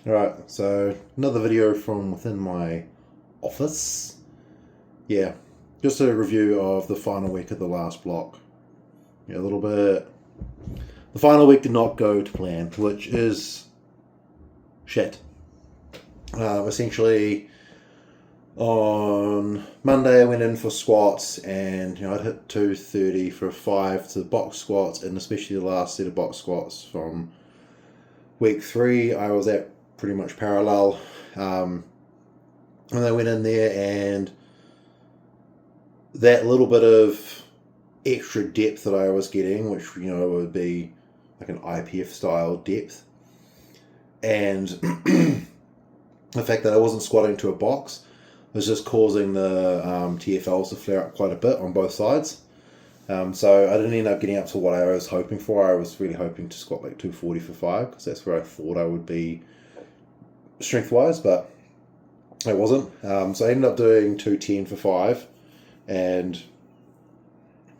Alright, so another video from within my office. Yeah, just a review of the final week of the last block. Yeah, a little bit. The final week did not go to plan, which is shit. Essentially, on Monday I went in for squats and I'd hit 230 for 5 to box squats, and especially the last set of box squats from week 3 I was at pretty much parallel. And I went in there, and that little bit of extra depth that I was getting, which would be like an IPF style depth, and the fact that I wasn't squatting to a box was just causing the TFLs to flare up quite a bit on both sides. So I didn't end up getting up to what I was hoping for. I was really hoping to squat like 240 for 5, because that's where I thought I would be strength-wise, but I wasn't. So I ended up doing 210 for 5, and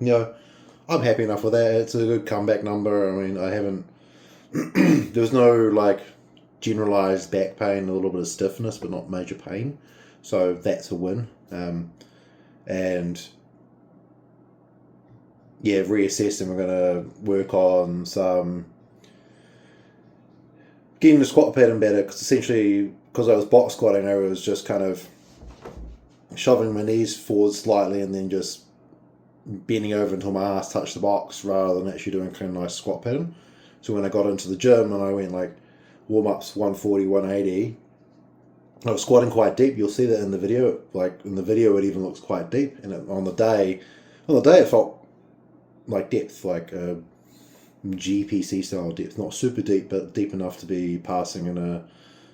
I'm happy enough with that. It's a good comeback number. I mean, I haven't there was no like generalized back pain, a little bit of stiffness, but not major pain, so that's a win. And yeah, reassess, and we're going to work on some getting the squat pattern better, because essentially, because I was box squatting, I was just kind of shoving my knees forward slightly and then just bending over until my ass touched the box, rather than actually doing a kind of nice squat pattern. So when I got into the gym and I went like warm-ups 140, 180, I was squatting quite deep. You'll see that in the video. Like in the video, it even looks quite deep. And on the day, it felt like depth, like a GPC style depth, not super deep, but deep enough to be passing in a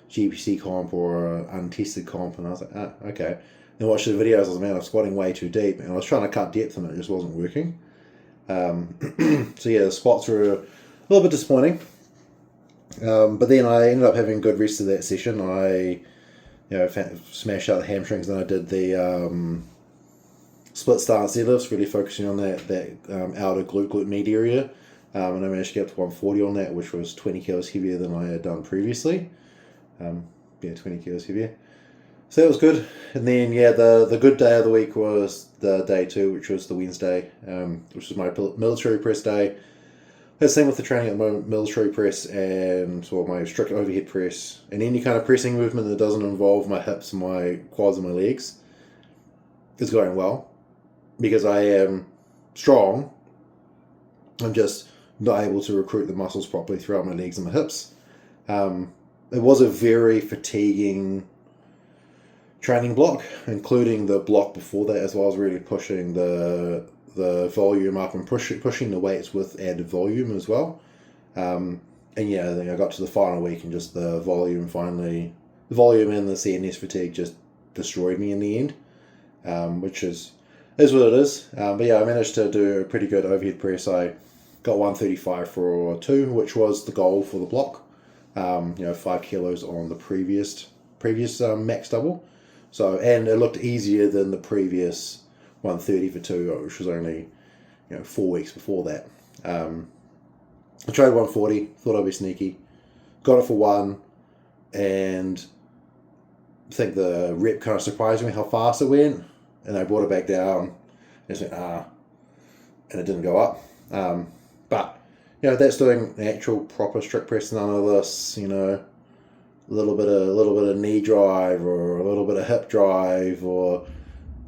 GPC comp or an untested comp. And I was like, okay. And watched the videos. I was like, man, I'm squatting way too deep, and I was trying to cut depth, and it just wasn't working. So yeah, the squats were a little bit disappointing. But then I ended up having a good rest of that session. I smashed out the hamstrings, and I did the split stance deadlifts, really focusing on that outer glute med area. And I managed to get up to 140 on that, which was 20 kilos heavier than I had done previously. 20 kilos heavier. So that was good. And then, the good day of the week was the day 2, which was the Wednesday, which was my military press day. That's the same with the training at the moment, military press and my strict overhead press, and any kind of pressing movement that doesn't involve my hips and my quads and my legs is going well, because I am strong. I'm just not able to recruit the muscles properly throughout my legs and my hips. It was a very fatiguing training block, including the block before that as well. I was really pushing the volume up and pushing the weights with added volume as well. And I think I got to the final week, and just the volume and the CNS fatigue just destroyed me in the end, which is what it is. But yeah, I managed to do a pretty good overhead press. I got 135 for 2, which was the goal for the block. 5 kilos on the previous max double. So, and it looked easier than the previous 130 for 2, which was only 4 weeks before that. I tried 140, thought I'd be sneaky, got it for 1, and I think the rep kind of surprised me how fast it went, and I brought it back down, and just went and it didn't go up. But that's doing the actual proper strict press. None of this, a little bit of knee drive or a little bit of hip drive, or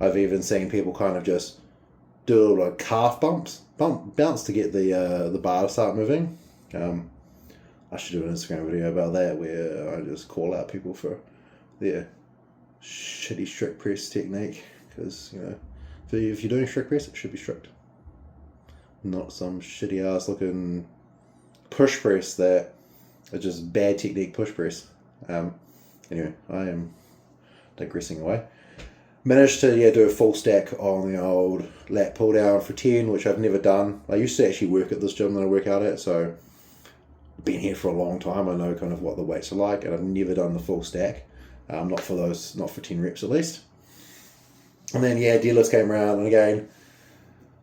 I've even seen people kind of just do a little bit of calf bounce to get the bar to start moving. I should do an Instagram video about that, where I just call out people for their shitty strict press technique, because if you're doing strict press, it should be strict, not some shitty ass looking push press that is just bad technique push press. Anyway, I am digressing away. Managed to do a full stack on the old lat pull down for 10, which I've never done. I used to actually work at this gym that I work out at, so I've been here for a long time. I know kind of what the weights are like, and I've never done the full stack. Not for 10 reps at least. And then deadlifts came around, and again,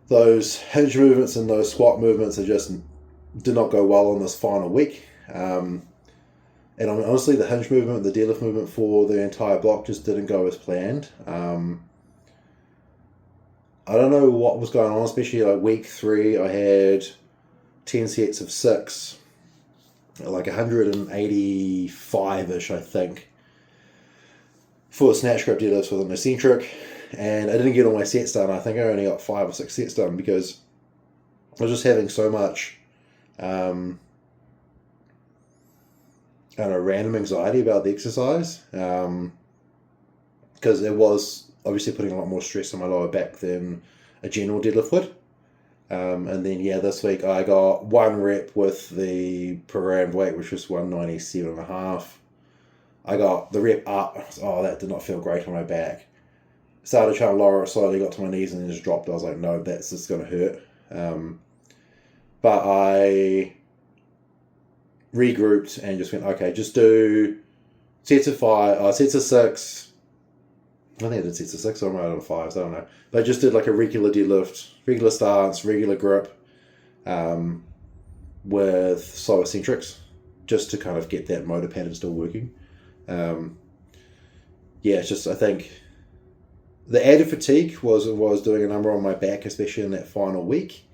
those hinge movements and those squat movements did not go well on this final week. And honestly, the hinge movement, the deadlift movement for the entire block just didn't go as planned. I don't know what was going on, especially like week 3, I had 10 sets of 6, like 185-ish, I think, for snatch grip deadlifts with an eccentric. And I didn't get all my sets done. I think I only got 5 or 6 sets done because I was just having so much I don't know, random anxiety about the exercise, because it was obviously putting a lot more stress on my lower back than a general deadlift would. And then, this week I got 1 rep with the programmed weight, which was 197.5. I got the rep up. Oh, that did not feel great on my back. Started trying to lower it slowly, got to my knees and then just dropped. I was like, no, that's just going to hurt. But I regrouped and just went, okay, just do sets of 5, sets of 6. I think I did sets of 6, or I might have done 5s, I don't know. But I just did like a regular deadlift, regular stance, regular grip, with slow eccentrics, just to kind of get that motor pattern still working. It's just, I think the added fatigue was doing a number on my back, especially in that final week.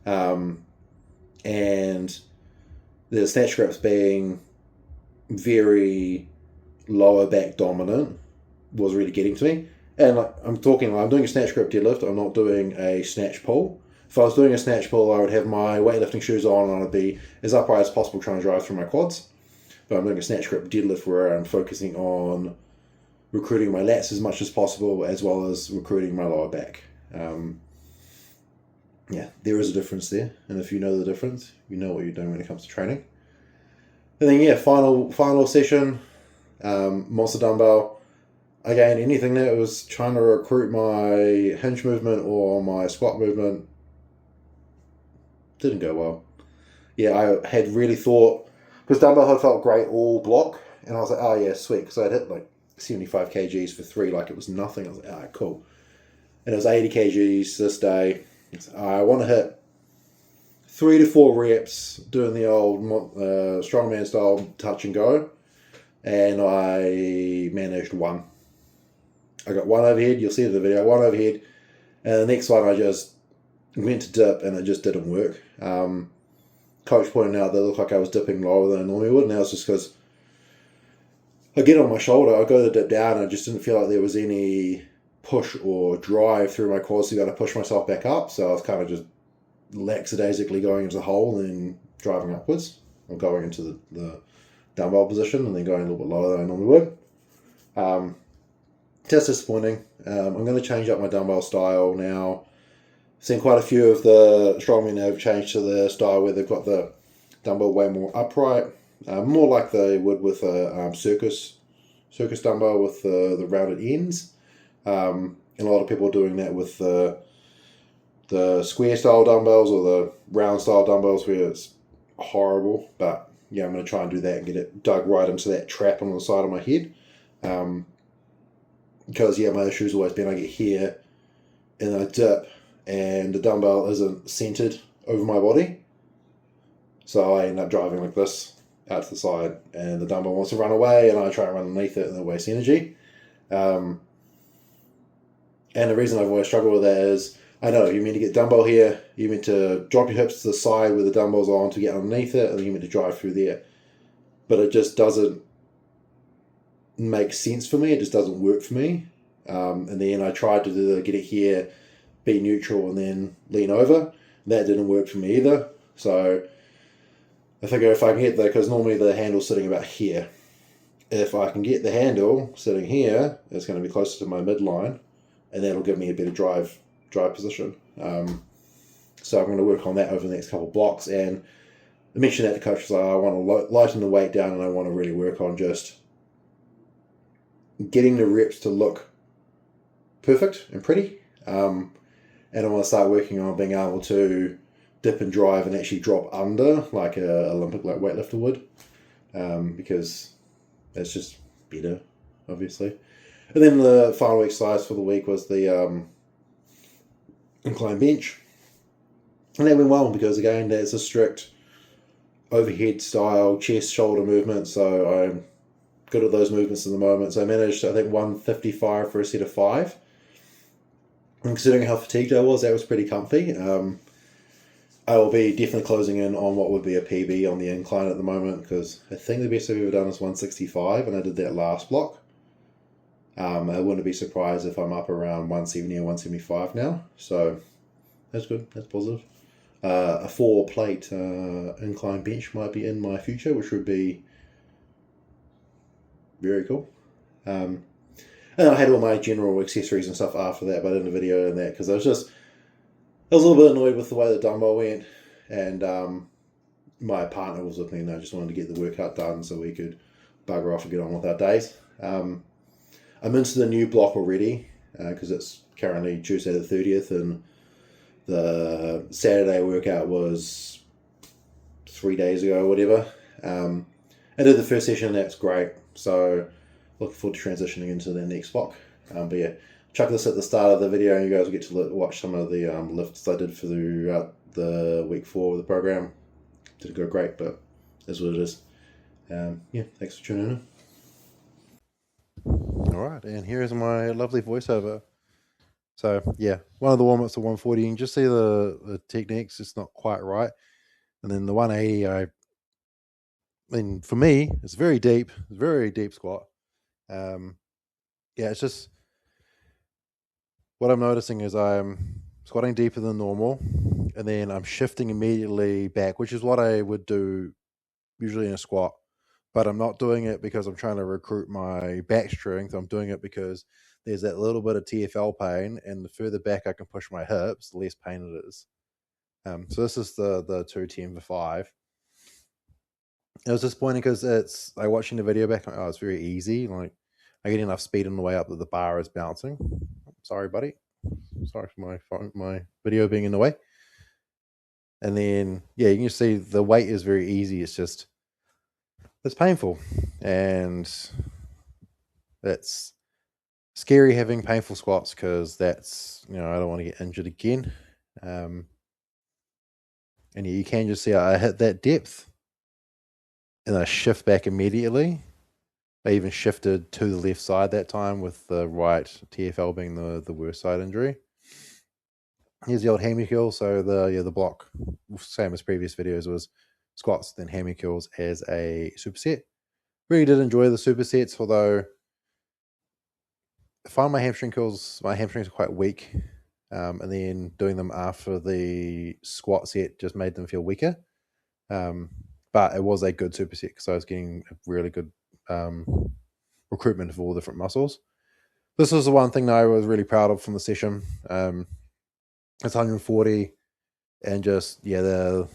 And the snatch grips being very lower back dominant was really getting to me. And I'm doing a snatch grip deadlift. I'm not doing a snatch pull. If I was doing a snatch pull, I would have my weightlifting shoes on and I'd be as upright as possible trying to drive through my quads. But I'm doing a snatch grip deadlift where I'm focusing on recruiting my lats as much as possible, as well as recruiting my lower back. There is a difference there. And if you know the difference, you know what you're doing when it comes to training. And then, final session, monster dumbbell. Again, anything that was trying to recruit my hinge movement or my squat movement didn't go well. I had really thought, because dumbbell had felt great all block, and I was like, oh yeah, sweet, because I'd hit like 75 kgs for 3 like it was nothing. I was like, cool. And it was 80 kgs this day. I want to hit 3 to 4 reps doing the old strongman style touch and go, and I managed 1. I got 1 overhead. You'll see it in the video. 1 overhead, and the next one I just went to dip, and it just didn't work. Coach pointed out that it looked like I was dipping lower than I normally would, and that was just because I get on my shoulder, I go to dip down, and I just didn't feel like there was any push or drive through my quads to be able to push myself back up. So I was kind of just lackadaisically going into the hole and then driving upwards, or going into the dumbbell position and then going a little bit lower than I normally would. Just disappointing. I'm going to change up my dumbbell style now. I've seen quite a few of the strongmen have changed to the style where they've got the dumbbell way more upright, more like they would with a circus dumbbell with the rounded ends. And a lot of people are doing that with the square style dumbbells or the round style dumbbells, where it's horrible. But I'm going to try and do that and get it dug right into that trap on the side of my head. Because my issue's always been I get here and I dip and the dumbbell isn't centered over my body, so I end up driving like this out to the side, and the dumbbell wants to run away and I try and run underneath it and it wastes energy. And the reason I've always struggled with that is, I know you mean to get dumbbell here, you mean to drop your hips to the side where the dumbbell's on to get underneath it, and then you mean to drive through there, but it just doesn't make sense for me. It just doesn't work for me. And then I tried to get it here, be neutral, and then lean over. That didn't work for me either. So I figure if I can get because normally the handle's sitting about here. If I can get the handle sitting here, it's going to be closer to my midline, and that'll give me a better drive position. So I'm going to work on that over the next couple of blocks. And I mentioned that to coach, like, I want to lighten the weight down, and I want to really work on just getting the reps to look perfect and pretty. And I want to start working on being able to dip and drive and actually drop under like a Olympic weightlifter would, because that's just better, obviously. And then the final exercise for the week was the incline bench, and that went well because again, there's a strict overhead style chest shoulder movements, so I'm good at those movements in the moment. So I managed, I think, 155 for a set of 5. And considering how fatigued I was, that was pretty comfy. I will be definitely closing in on what would be a PB on the incline at the moment, because I think the best I've ever done is 165, and I did that last block. I wouldn't be surprised if I'm up around 170 or 175 now. So that's good. That's positive. A 4-plate incline bench might be in my future, which would be very cool. And I had all my general accessories and stuff after that, but I didn't video in that because I was a little bit annoyed with the way the dumbbell went, and my partner was with me, and I just wanted to get the workout done so we could bugger off and get on with our days. I'm into the new block already because it's currently Tuesday the 30th, and the Saturday workout was 3 days ago or whatever. I did the first session, that's great. So looking forward to transitioning into the next block. But yeah, chuck this at the start of the video and you guys will get to watch some of the lifts I did throughout the week 4 of the program. Didn't go great, but that's what it is. Yeah, thanks for tuning in. Alright, and here's my lovely voiceover. So yeah, one of the warm-ups to 140, you can just see the techniques, it's not quite right. And then the 180, I mean, for me, it's very deep squat. Yeah, it's just, what I'm noticing is I'm squatting deeper than normal, and then I'm shifting immediately back, which is what I would do usually in a squat. But I'm not doing it because I'm trying to recruit my back strength. I'm doing it because there's that little bit of TFL pain, and the further back I can push my hips, the less pain it is. So this is the 210 for 5. It was disappointing because I watching the video back, it's very easy. Like, I get enough speed on the way up that the bar is bouncing. Sorry, buddy. Sorry for my video being in the way. And then, yeah, you can see the weight is very easy. It's painful. And it's scary having painful squats because that's, I don't want to get injured again. And you can just see I hit that depth and I shift back immediately. I even shifted to the left side that time, with the right TFL being the worst side injury. Here's the old hammy curl. So the block, same as previous videos, was squats, then hammy curls as a superset. Really did enjoy the supersets, although I find my hamstrings are quite weak. And then doing them after the squat set just made them feel weaker. But it was a good superset because I was getting a really good recruitment of all different muscles. This was the one thing that I was really proud of from the session. It's 140, and just the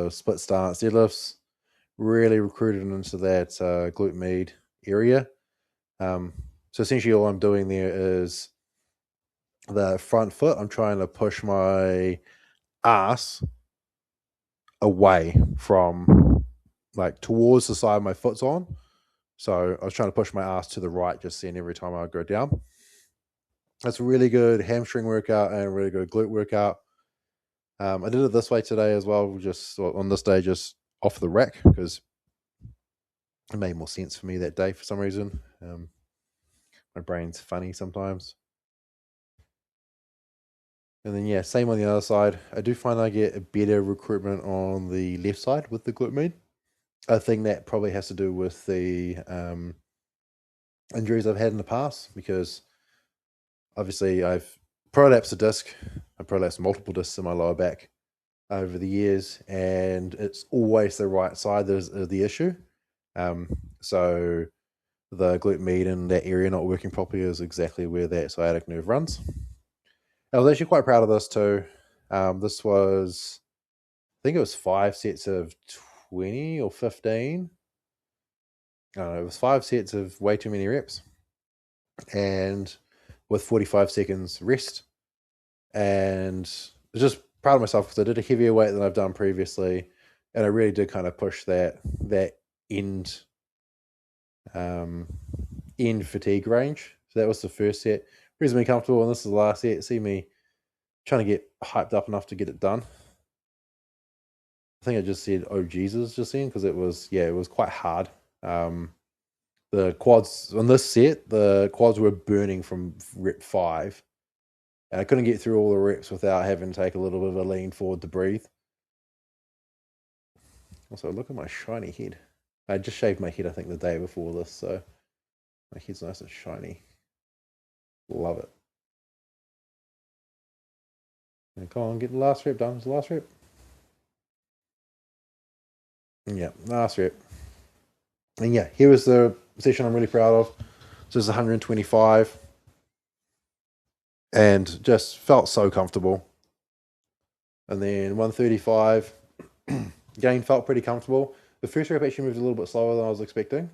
split stance deadlifts really recruited into that glute med area. So essentially all I'm doing there is the front foot, I'm trying to push my ass away from, like, towards the side my foot's on. So I was trying to push my ass to the right, just seeing every time I go down. That's a really good hamstring workout and a really good glute workout. I did it this way today as well, just on this day, just off the rack, because it made more sense for me that day for some reason. My brain's funny sometimes. And then, yeah, same on the other side. I do find I get a better recruitment on the left side with the glute med. I think that probably has to do with the injuries I've had in the past, because obviously I've prolapsed a disc. I prolapsed multiple discs in my lower back over the years, and it's always the right side that is the issue. So the glute med in that area not working properly is exactly where that sciatic nerve runs. I was actually quite proud of this too. This was, I think it was 5 sets of 20 or 15. I don't know, it was 5 sets of way too many reps, and with 45 seconds rest. And I was just proud of myself because I did a heavier weight than I've done previously, and I really did kind of push that end fatigue range. So that was the first set. Reasonably comfortable, and this is the last set. See me trying to get hyped up enough to get it done. I think I just said, "Oh Jesus," just then because it was quite hard. The quads on this set, the quads were burning from rep 5, and I couldn't get through all the reps without having to take a little bit of a lean forward to breathe. Also, look at my shiny head. I just shaved my head, I think, the day before this, so my head's nice and shiny. Love it. And come on, get the last rep done. It's the last rep. Yeah, last rep. And yeah, here was the session I'm really proud of. So it's 125. And just felt so comfortable. And then 135. Again, felt pretty comfortable. The first rep actually moved a little bit slower than I was expecting.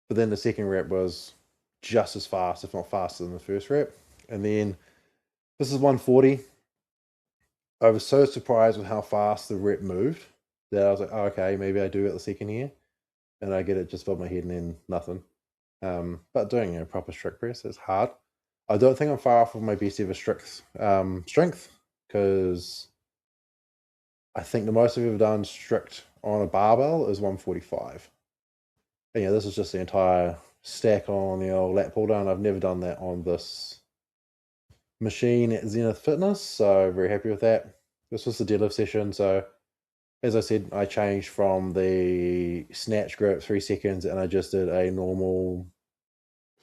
But then the second rep was just as fast, if not faster than the first rep. And then this is 140. I was so surprised with how fast the rep moved that I was like, oh, okay, maybe I do get the second here. And I get it just above my head and then nothing. But doing a proper strict press is hard. I don't think I'm far off of my best ever strict strength, because I think the most I've ever done strict on a barbell is 145. And yeah, this is just the entire stack on the old lat pull down. I've never done that on this machine at Zenith Fitness, so very happy with that. This was the deadlift session, so as I said, I changed from the snatch grip 3 seconds and I just did a normal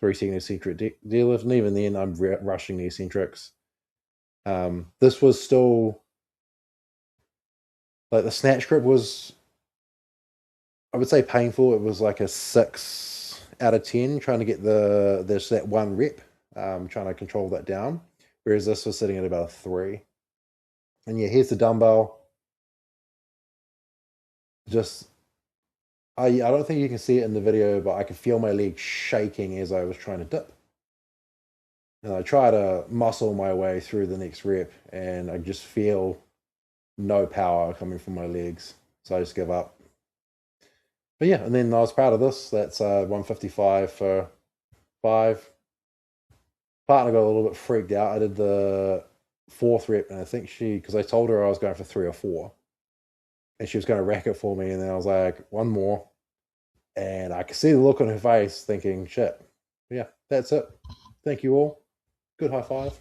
3-second eccentric deadlift, and even then I'm rushing the eccentrics. This was still, like, the snatch grip was, I would say, painful. It was like a 6 out of 10 trying to get that one rep, trying to control that down, whereas this was sitting at about a 3. And yeah, here's the dumbbell. Just, I don't think you can see it in the video, but I could feel my leg shaking as I was trying to dip. And I try to muscle my way through the next rep, and I just feel no power coming from my legs. So I just give up. But yeah, and then I was proud of this. That's 155 for 5. Partner got a little bit freaked out. I did the 4th rep, and I think because I told her I was going for 3 or 4, and she was going to rack it for me, and then I was like, 1 more. And I could see the look on her face thinking, shit. But yeah, that's it. Thank you all. Good high five.